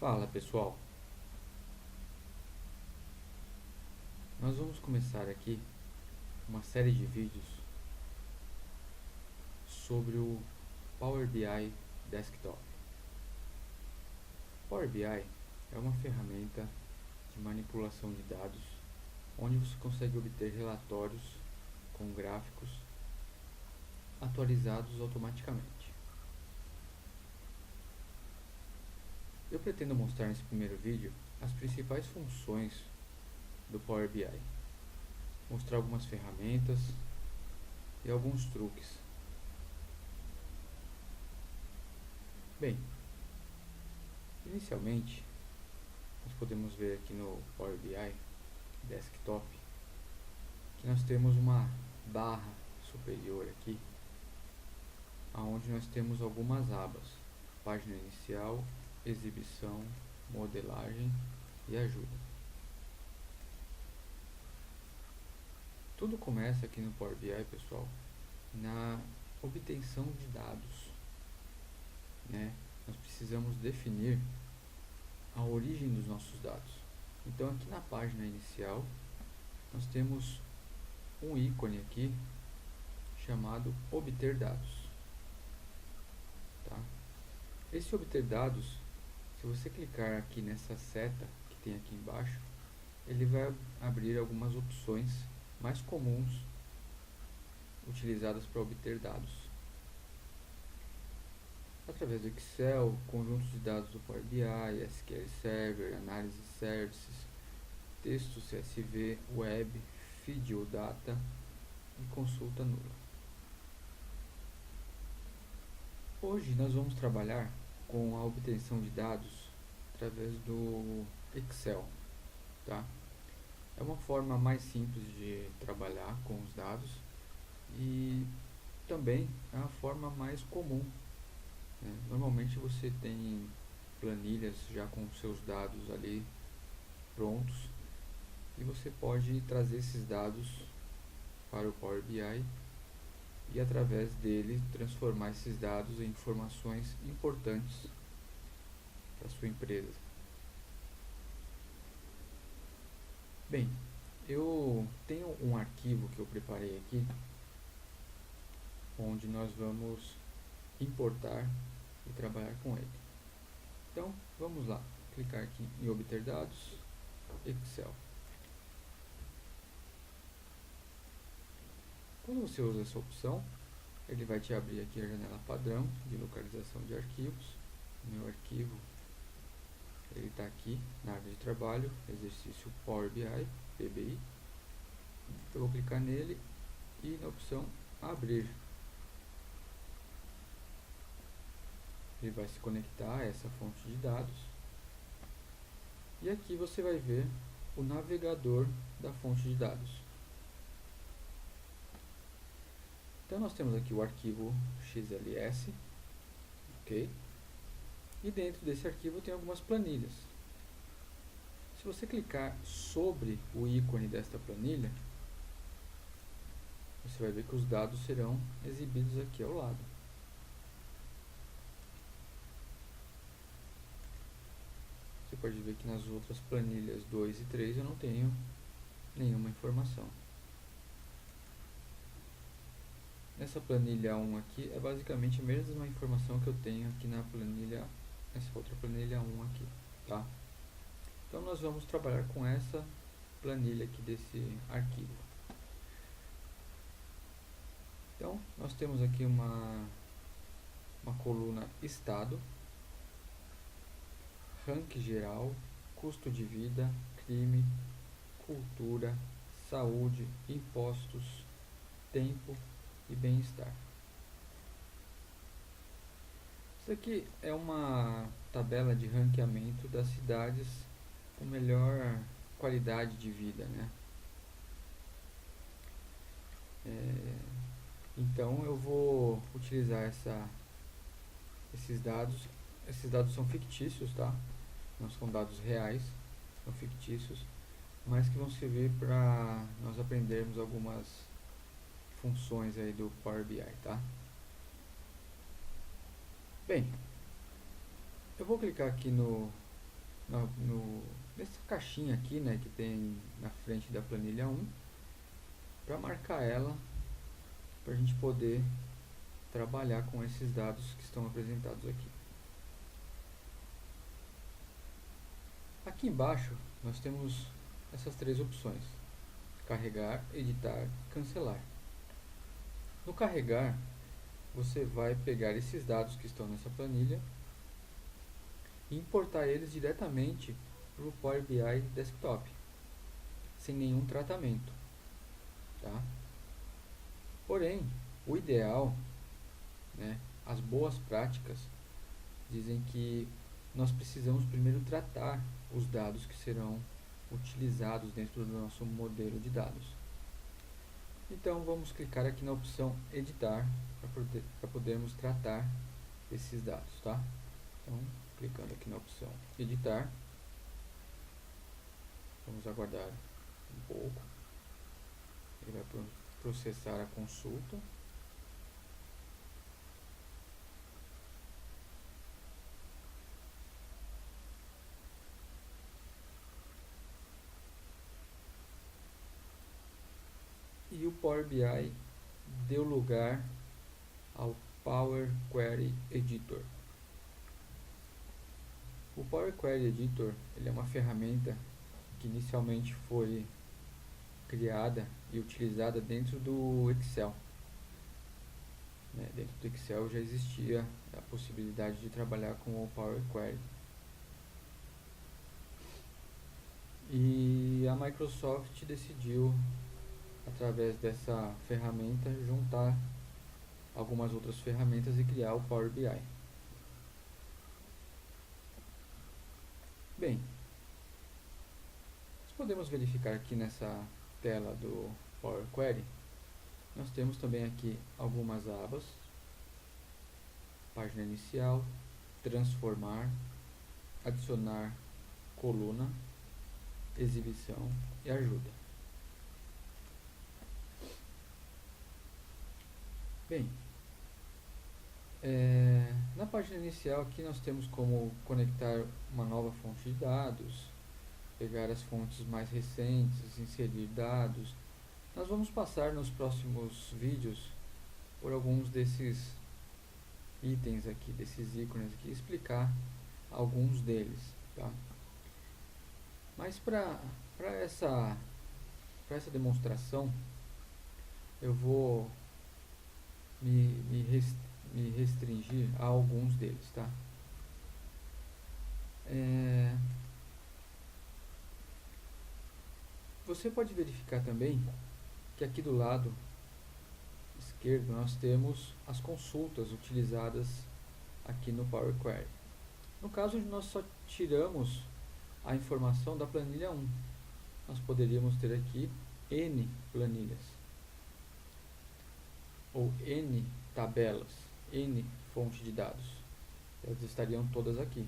Fala pessoal, nós vamos começar aqui uma série de vídeos sobre o Power BI Desktop. Power BI é uma ferramenta de manipulação de dados onde você consegue obter relatórios com gráficos atualizados automaticamente. Eu pretendo mostrar nesse primeiro vídeo as principais funções do Power BI, mostrar algumas ferramentas e alguns truques. Bem, inicialmente nós podemos ver aqui no Power BI Desktop que nós temos uma barra superior aqui, onde nós temos algumas abas: página inicial, exibição, modelagem e ajuda. Tudo começa aqui no Power BI, pessoal, na obtenção de dados, né? Nós precisamos definir a origem dos nossos dados. Então aqui na página inicial nós temos um ícone aqui chamado obter dados, tá? Esse obter dados, se você clicar aqui nessa seta que tem aqui embaixo, ele vai abrir algumas opções mais comuns utilizadas para obter dados. Através do Excel, conjuntos de dados do Power BI, SQL Server, Análise Services, texto CSV, Web, Feed ou Data e Consulta Nula. Hoje nós vamos trabalhar com a obtenção de dados através do Excel, tá? É uma forma mais simples de trabalhar com os dados e também é a forma mais comum, né? Normalmente você tem planilhas já com seus dados ali prontos e você pode trazer esses dados para o Power BI e através dele transformar esses dados em informações importantes para a sua empresa. Bem, eu tenho um arquivo que eu preparei aqui, onde nós vamos importar e trabalhar com ele. Então, vamos lá, clicar aqui em obter dados, Excel. Quando você usa essa opção, ele vai te abrir aqui a janela padrão de localização de arquivos. O meu arquivo, ele está aqui na área de trabalho, exercício Power BI, PBI. Eu vou clicar nele e na opção abrir. Ele vai se conectar a essa fonte de dados. E aqui você vai ver o navegador da fonte de dados. Então nós temos aqui o arquivo XLS, ok? E dentro desse arquivo tem algumas planilhas. Se você clicar sobre o ícone desta planilha, você vai ver que os dados serão exibidos aqui ao lado. Você pode ver que nas outras planilhas 2 e 3 eu não tenho nenhuma informação. Essa planilha 1 aqui é basicamente a mesma informação que eu tenho aqui na planilha, essa outra planilha 1 aqui, tá? Então nós vamos trabalhar com essa planilha aqui desse arquivo. Então nós temos aqui uma coluna estado, ranking geral, custo de vida, crime, cultura, saúde, impostos, tempo e bem-estar. Isso aqui é uma tabela de ranqueamento das cidades com melhor qualidade de vida, né? Então eu vou utilizar esses dados. Esses dados são fictícios, tá? Não são dados reais, são fictícios, mas que vão servir para nós aprendermos algumas funções aí do Power BI, tá? Bem, eu vou clicar aqui no nessa caixinha aqui, né, que tem na frente da planilha 1, para marcar ela, para a gente poder trabalhar com esses dados que estão apresentados aqui. Aqui embaixo nós temos essas três opções: carregar, editar, cancelar. No carregar, você vai pegar esses dados que estão nessa planilha e importar eles diretamente para o Power BI Desktop, sem nenhum tratamento, tá? Porém, o ideal, né, as boas práticas dizem que nós precisamos primeiro tratar os dados que serão utilizados dentro do nosso modelo de dados. Então vamos clicar aqui na opção editar para podermos tratar esses dados, tá? Então, clicando aqui na opção editar, vamos aguardar um pouco, ele vai processar a consulta. E o Power BI deu lugar ao Power Query Editor. O Power Query Editor ele é uma ferramenta que inicialmente foi criada e utilizada dentro do Excel. Dentro do Excel já existia a possibilidade de trabalhar com o Power Query. E a Microsoft decidiu, através dessa ferramenta, juntar algumas outras ferramentas e criar o Power BI. Bem, nós podemos verificar aqui nessa tela do Power Query, nós temos também aqui algumas abas: página inicial, transformar, adicionar coluna, exibição e ajuda. Bem, na página inicial aqui nós temos como conectar uma nova fonte de dados, pegar as fontes mais recentes, inserir dados. Nós vamos passar nos próximos vídeos por alguns desses itens aqui, desses ícones aqui, explicar alguns deles, tá? Mas para essa demonstração eu vou me restringir a alguns deles, tá? Você pode verificar também que aqui do lado esquerdo nós temos as consultas utilizadas aqui no Power Query. No caso, nós só tiramos a informação da planilha 1. Nós poderíamos ter aqui N planilhas, ou N tabelas, N fonte de dados. Elas estariam todas aqui.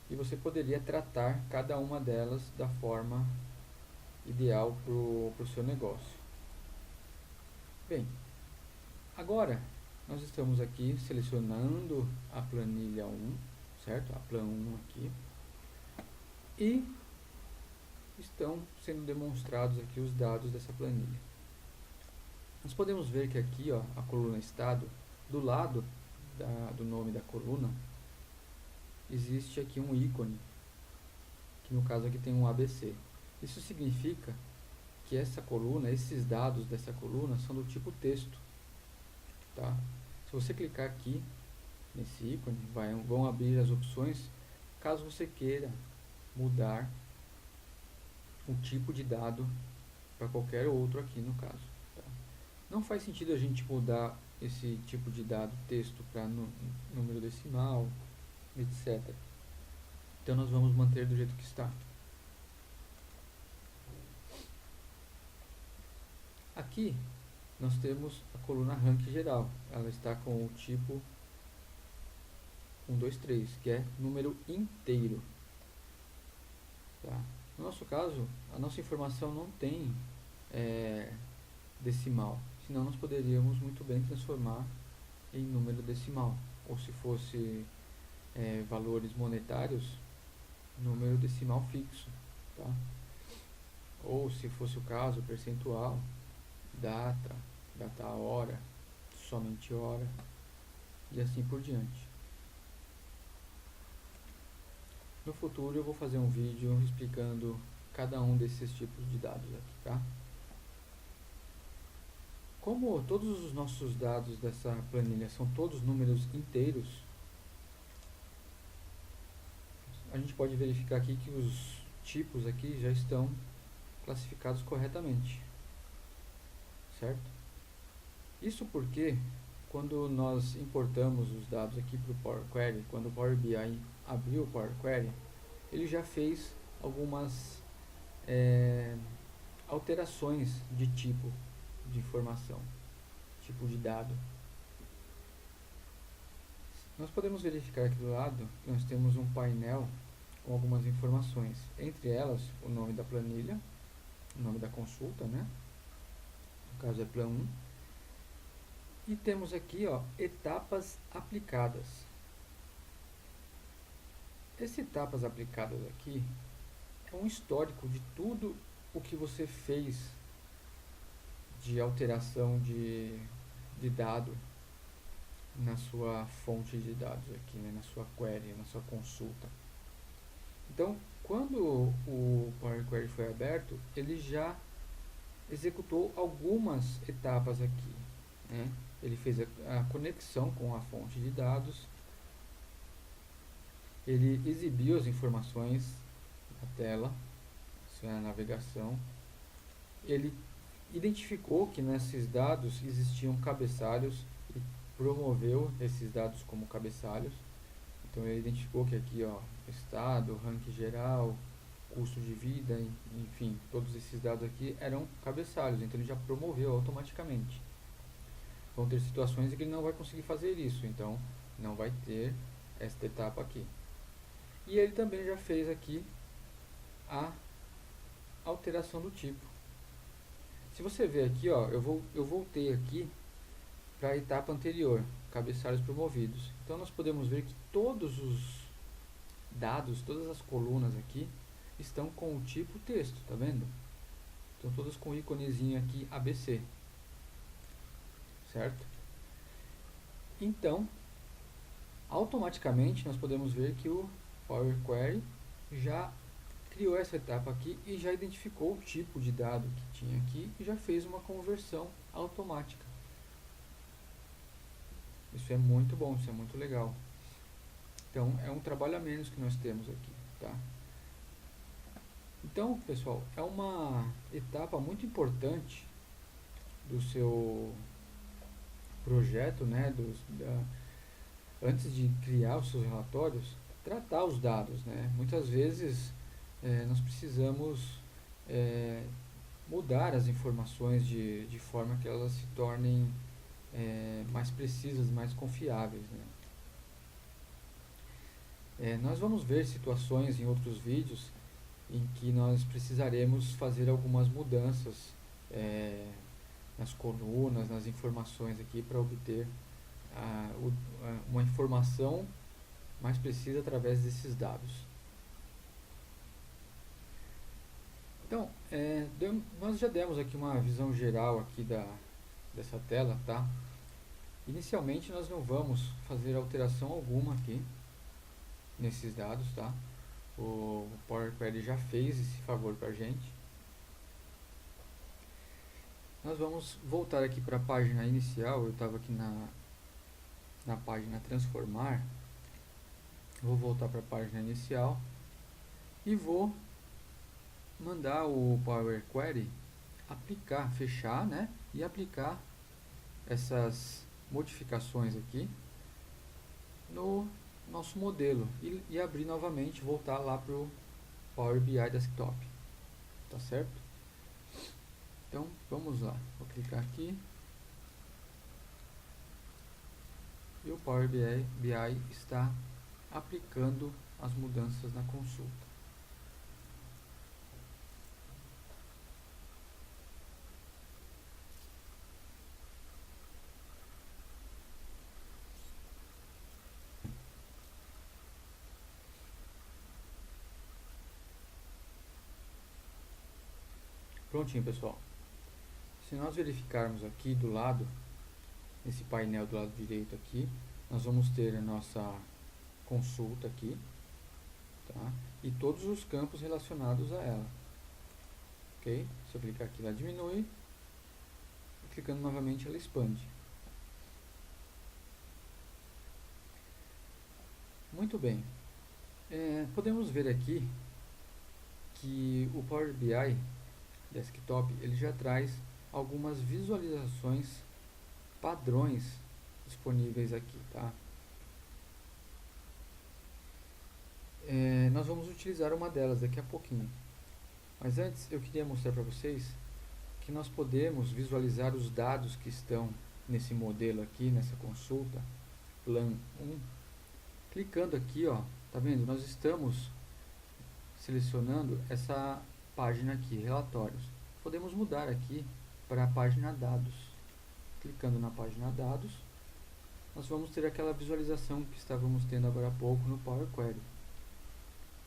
E você poderia tratar cada uma delas da forma ideal para o seu negócio. Bem, agora nós estamos aqui selecionando a planilha 1, certo? A plan 1 aqui. E estão sendo demonstrados aqui os dados dessa planilha. Nós podemos ver que aqui, ó, a coluna estado, do lado do nome da coluna, existe aqui um ícone, que no caso aqui tem um ABC. Isso significa que essa coluna, esses dados dessa coluna são do tipo texto, tá? Se você clicar aqui nesse ícone, vão abrir as opções caso você queira mudar o tipo de dado para qualquer outro aqui no caso, tá? Não faz sentido a gente mudar esse tipo de dado texto para número decimal, etc. Então nós vamos manter do jeito que está. Aqui nós temos a coluna rank geral. Ela está com o tipo 1, 2, 3, que é número inteiro, tá? No nosso caso, a nossa informação não tem decimal, senão nós poderíamos muito bem transformar em número decimal, ou se fosse valores monetários, número decimal fixo, tá? Ou, se fosse o caso, percentual, data, data hora, somente hora e assim por diante. No futuro eu vou fazer um vídeo explicando cada um desses tipos de dados aqui, tá? Como todos os nossos dados dessa planilha são todos números inteiros, a gente pode verificar aqui que os tipos aqui já estão classificados corretamente, certo? Isso porque quando nós importamos os dados aqui para o Power Query, quando o Power BI abriu o Power Query, ele já fez algumas alterações de tipo de informação, tipo de dado. Nós podemos verificar aqui do lado que nós temos um painel com algumas informações, entre elas o nome da planilha, o nome da consulta, né? No caso é Plan 1. E temos aqui, ó, etapas aplicadas. Esse etapas aplicadas aqui é um histórico de tudo o que você fez de alteração de dado na sua fonte de dados aqui, né, na sua query, na sua consulta. Então, quando o Power Query foi aberto, ele já executou algumas etapas aqui, né? Ele fez a conexão com a fonte de dados, ele exibiu as informações na tela, isso é a navegação, ele identificou que nesses dados existiam cabeçalhos e promoveu esses dados como cabeçalhos. Então ele identificou que aqui, ó, estado, ranking geral, custo de vida, enfim, todos esses dados aqui eram cabeçalhos, então ele já promoveu automaticamente. Vão ter situações em que ele não vai conseguir fazer isso, então não vai ter esta etapa aqui. E ele também já fez aqui a alteração do tipo. Se você ver aqui, ó, eu voltei aqui para a etapa anterior, cabeçalhos promovidos. Então nós podemos ver que todos os dados, todas as colunas aqui estão com o tipo texto, tá vendo? Estão todas com o íconezinho aqui ABC, certo? Então, automaticamente nós podemos ver que o Power Query já criou essa etapa aqui e já identificou o tipo de dado que tinha aqui e já fez uma conversão automática. Isso é muito bom, isso é muito legal. Então, é um trabalho a menos que nós temos aqui, tá? Então, pessoal, é uma etapa muito importante do seu projeto, né? Antes de criar os seus relatórios, tratar os dados, né? Muitas vezes nós precisamos mudar as informações de forma que elas se tornem mais precisas, mais confiáveis, né? Nós vamos ver situações em outros vídeos em que nós precisaremos fazer algumas mudanças nas colunas, nas informações aqui para obter uma informação mais precisa através desses dados. Então, nós já demos aqui uma visão geral aqui dessa tela, tá? Inicialmente nós não vamos fazer alteração alguma aqui nesses dados, tá? O Power Query já fez esse favor para a gente. Nós vamos voltar aqui para a página inicial. Eu estava aqui na página transformar. Vou voltar para a página inicial e vou mandar o Power Query aplicar, fechar, né? E aplicar essas modificações aqui no nosso modelo e abrir novamente, voltar lá para o Power BI Desktop, tá certo? Então vamos lá, vou clicar aqui e o Power BI está aplicando as mudanças na consulta. Prontinho, pessoal. Se nós verificarmos aqui do lado, nesse painel do lado direito aqui, nós vamos ter a nossa consulta aqui, tá? E todos os campos relacionados a ela. Ok? Se eu clicar aqui, ela diminui. E clicando novamente, ela expande. Muito bem. Podemos ver aqui que o Power BI Desktop ele já traz algumas visualizações padrões disponíveis aqui, tá? Nós vamos utilizar uma delas daqui a pouquinho. Mas antes eu queria mostrar para vocês que nós podemos visualizar os dados que estão nesse modelo aqui, nessa consulta, Plan 1. Clicando aqui, ó, tá vendo? Nós estamos selecionando essa página aqui, relatórios. Podemos mudar aqui para a página dados. Clicando na página dados, nós vamos ter aquela visualização que estávamos tendo agora há pouco no Power Query,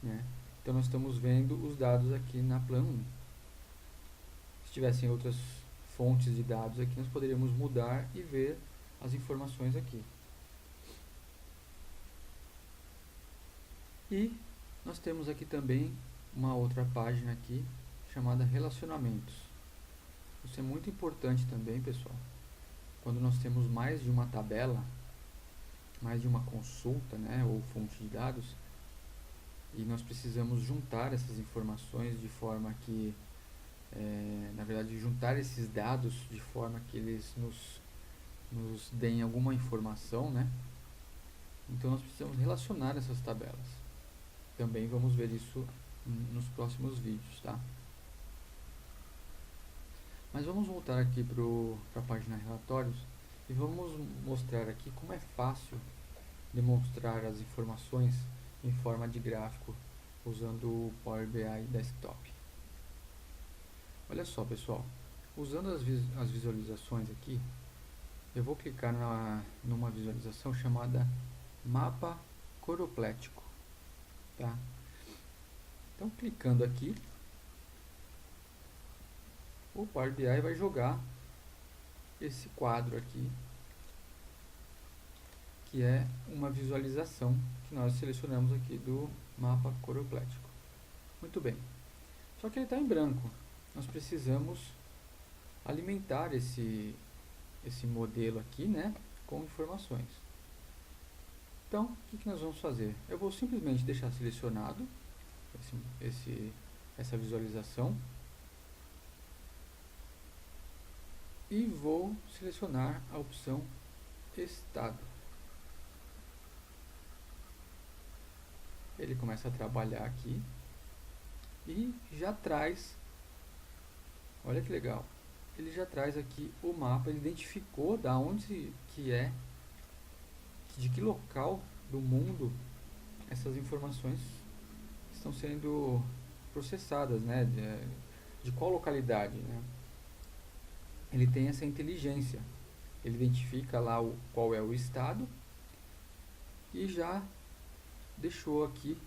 né? Então nós estamos vendo os dados aqui na Plan 1. Se tivessem outras fontes de dados aqui, nós poderíamos mudar e ver as informações aqui. E nós temos aqui também uma outra página aqui chamada relacionamentos. Isso é muito importante também, pessoal. Quando nós temos mais de uma tabela, mais de uma consulta, né, ou fonte de dados, e nós precisamos juntar essas informações de forma que, na verdade, juntar esses dados de forma que eles nos deem alguma informação, né? Então nós precisamos relacionar essas tabelas. Também vamos ver isso nos próximos vídeos, tá? Mas vamos voltar aqui para a página relatórios e vamos mostrar aqui como é fácil demonstrar as informações em forma de gráfico usando o Power BI Desktop. Olha só, pessoal, usando as visualizações aqui, eu vou clicar numa visualização chamada mapa coroplético, tá? Então, clicando aqui, o Power BI vai jogar esse quadro aqui, que é uma visualização que nós selecionamos aqui do mapa coroplético. Muito bem. Só que ele está em branco. Nós precisamos alimentar esse modelo aqui, né, com informações. Então, o que nós vamos fazer? Eu vou simplesmente deixar selecionado essa visualização e vou selecionar a opção Estado. Ele começa a trabalhar aqui e já traz, olha que legal, ele já traz aqui o mapa, ele identificou da onde que é, de que local do mundo essas informações estão sendo processadas, né? De qual localidade, né? Ele tem essa inteligência, ele identifica lá qual é o estado e já deixou aqui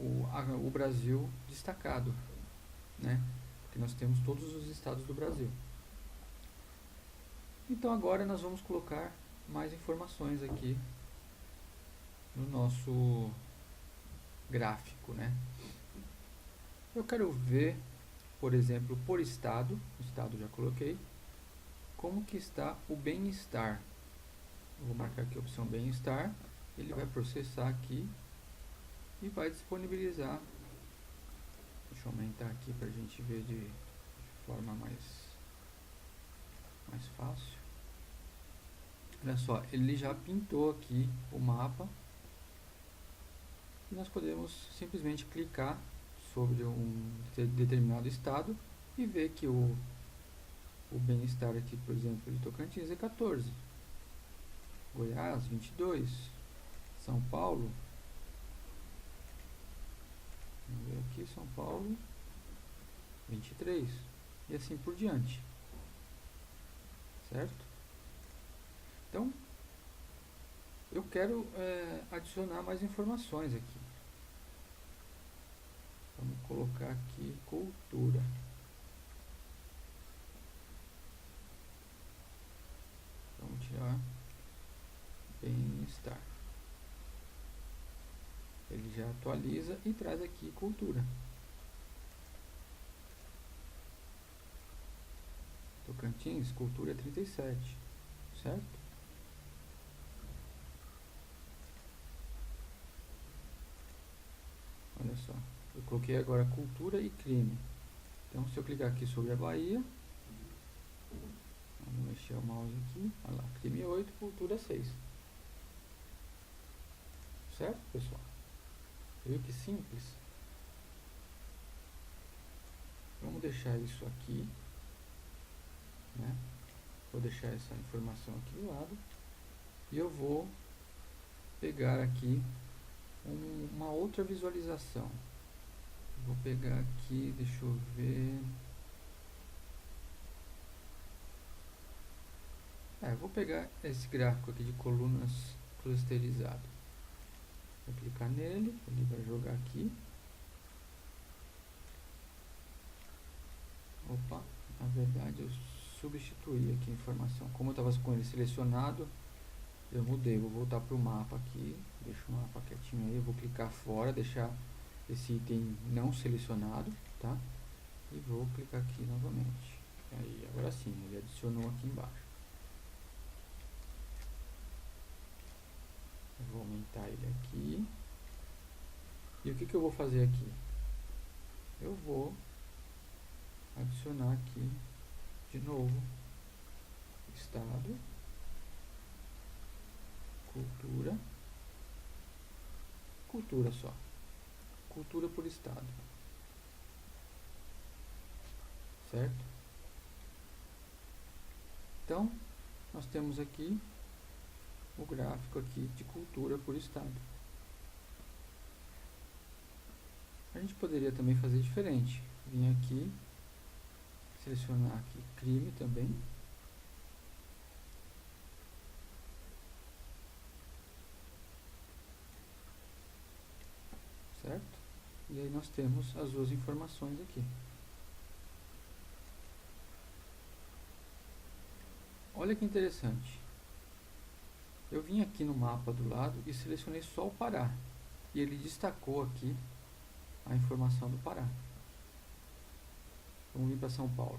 o Brasil destacado, né? Porque nós temos todos os estados do Brasil. Então agora nós vamos colocar mais informações aqui no nosso gráfico, né? Eu quero ver, por exemplo, por estado, o estado já coloquei, como que está o bem-estar. Vou marcar aqui a opção bem-estar, ele vai processar aqui e vai disponibilizar. Deixa eu aumentar aqui para a gente ver de forma mais fácil. Olha só, ele já pintou aqui o mapa e nós podemos simplesmente clicar sobre um determinado estado e ver que o bem-estar aqui, por exemplo, de Tocantins é 14, Goiás 22, São Paulo, vamos ver aqui, São Paulo 23 e assim por diante, certo? Então eu quero adicionar mais informações aqui. Vamos colocar aqui cultura. já bem-estar. Ele já atualiza e traz aqui cultura. Tocantins, cultura 37, certo? Olha só, eu coloquei agora cultura e crime. Então, se eu clicar aqui sobre a Bahia, vamos mexer o mouse aqui, olha lá, crime 8, cultura 6. Certo, pessoal? Viu que simples? Vamos deixar isso aqui, né? Vou deixar essa informação aqui do lado. E eu vou pegar aqui uma outra visualização. Vou pegar aqui, deixa eu ver. Vou pegar esse gráfico aqui de colunas clusterizado. Vou clicar nele, ele vai jogar aqui. Opa, na verdade eu substituí aqui a informação. Como eu estava com ele selecionado, eu mudei. Vou voltar para o mapa aqui. Deixa o mapa quietinho aí. Eu vou clicar fora, deixar esse item não selecionado, tá? E vou clicar aqui novamente. Aí, agora sim, ele adicionou aqui embaixo. Eu vou aumentar ele aqui. E o que eu vou fazer aqui? Eu vou adicionar aqui de novo estado, cultura, cultura só, cultura por estado, certo? Então, nós temos aqui o gráfico aqui de cultura por estado. A gente poderia também fazer diferente. Vim aqui, selecionar aqui crime também. Certo? E aí nós temos as duas informações aqui. Olha que interessante. Eu vim aqui no mapa do lado e selecionei só o Pará. E ele destacou aqui a informação do Pará. Vamos vir para São Paulo.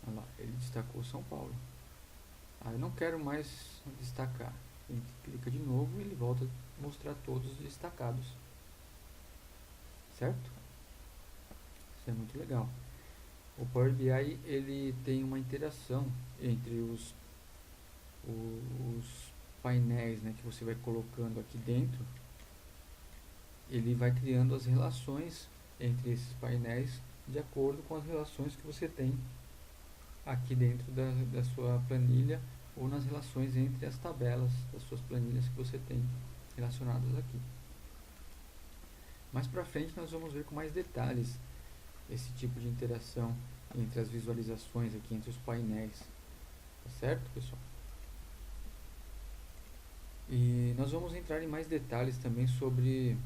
Olha lá, ele destacou São Paulo. Eu não quero mais destacar. A gente clica de novo e ele volta a mostrar todos os destacados. Certo? Isso é muito legal. O Power BI ele tem uma interação entre os painéis, né, que você vai colocando aqui dentro. Ele vai criando as relações entre esses painéis de acordo com as relações que você tem aqui dentro da sua planilha ou nas relações entre as tabelas das suas planilhas que você tem relacionadas aqui. Mais para frente nós vamos ver com mais detalhes esse tipo de interação entre as visualizações aqui, entre os painéis. Tá certo, pessoal? E nós vamos entrar em mais detalhes também sobre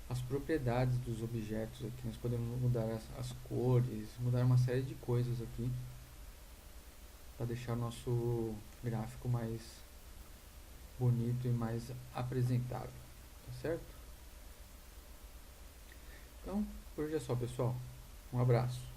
as propriedades dos objetos aqui. Nós podemos mudar as cores, mudar uma série de coisas aqui para deixar o nosso gráfico mais bonito e mais apresentável, tá certo? Então, por hoje é só, pessoal. Um abraço.